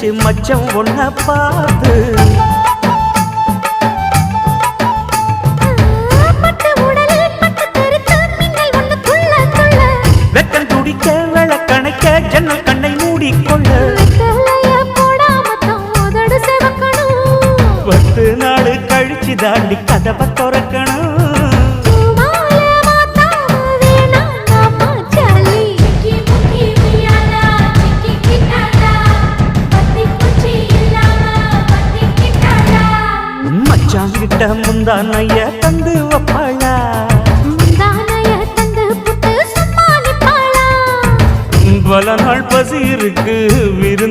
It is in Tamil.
என்னாச்சு மச்சம் ஒன்ன பார்த்து வெக்கம் துடிக்க விளக்கணைக்க ஜன்னல் கண்ணை மூடிக்கொள்ள 10 நாள் கழிச்சு தாண்டி கதவை திறக்கணும் மச்சாங்கிட்ட முந்தானைய தந்து வப்பாளா பல நாள் பசி இருக்கு விருந்து